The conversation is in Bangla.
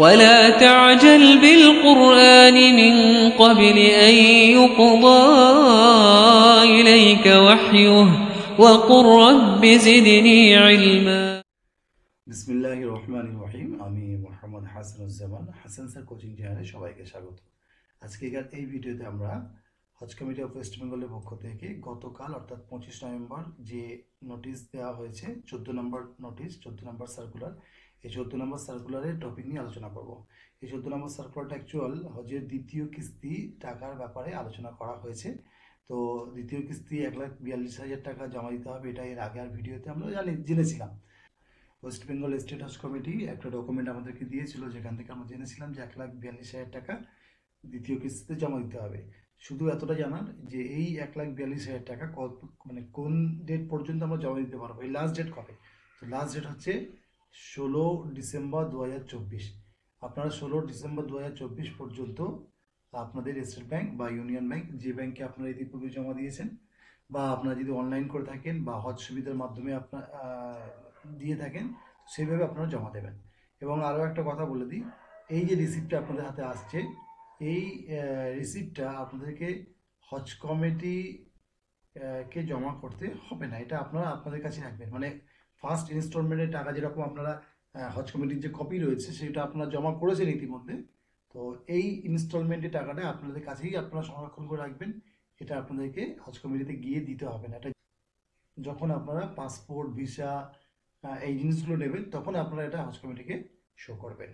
ولا تعجل بالقرآن من قبل أن يقضى إليك وحيه وقل رب زدني علما বিসমিল্লাহির রহমানির রহিম। আমি মোহাম্মদ হাসানুজ্জামান, হাসান স্যার কোচিং চ্যানেলে সবাইকে স্বাগত। আজকেকার এই ভিডিওতে আমরা হজ কমিটি অফ ওয়েস্ট বেঙ্গলের পক্ষ থেকে গতকাল অর্থাৎ 25 নভেম্বর যে নোটিশ দেওয়া হয়েছে, 14 নম্বর নোটিশ, 14 নম্বর সার্কুলার, এই 14 নম্বর সার্কুলারের টপিক নিয়ে আলোচনা করব। এই 14 নম্বর সার্কুলারটা অ্যাকচুয়াল হজের দ্বিতীয় কিস্তি টাকার ব্যাপারে আলোচনা করা হয়েছে। তো দ্বিতীয় কিস্তি 1,42,000 টাকা জমা দিতে হবে, এটা এর আগের ভিডিওতে আমরা জেনেছিলাম। West Bengal state house committee একটা ডকুমেন্ট আমাদেরকে দিয়েছিল, যেখান থেকে আমরা জেনেছিলাম যে 1,42,000 টাকা দ্বিতীয় কিস্তিতে জমা দিতে হবে। শুধু এতটা জানার যে এই 1,42,000 টাকা মানে কোন ডেট পর্যন্ত আমরা জমা দিতে পারবো, এই লাস্ট ডেট কবে? তো লাস্ট ডেট হচ্ছে 16 ডিসেম্বর 2024। আপনারা 16 ডিসেম্বর 2024 পর্যন্ত আপনাদের স্টেট ব্যাংক বা ইউনিয়ন ব্যাংক, যে ব্যাংকে আপনারা ইতিপূর্বে জমা দিয়েছেন, বা আপনারা যদি অনলাইন করে থাকেন বা হজ সুবিধার মাধ্যমে আপনার দিয়ে থাকেন, সেইভাবে আপনারা জমা দেবেন। এবং আরও একটা কথা বলে দিই, এই যে রিসিপ্টটা আপনাদের হাতে আসছে, এই রিসিপ্টটা আপনাদেরকে হজ কমিটি কে জমা করতে হবে না, এটা আপনারা আপনাদের কাছে রাখবেন। মানে ফার্স্ট ইনস্টলমেন্টের টাকা যেরকম আপনারা হজ কমিটির যে কপি রয়েছে সেটা আপনারা জমা করেছেন ইতিমধ্যে, তো এই ইনস্টলমেন্টের টাকাটা আপনাদের কাছেই আপনারা সংরক্ষণ করে রাখবেন। এটা আপনাদেরকে হজ কমিটিতে গিয়ে দিতে হবে না। এটা যখন আপনারা পাসপোর্ট, ভিসা এই জিনিসগুলো নেবেন, তখন আপনারা এটা হজ কমিটিকে শো করবেন।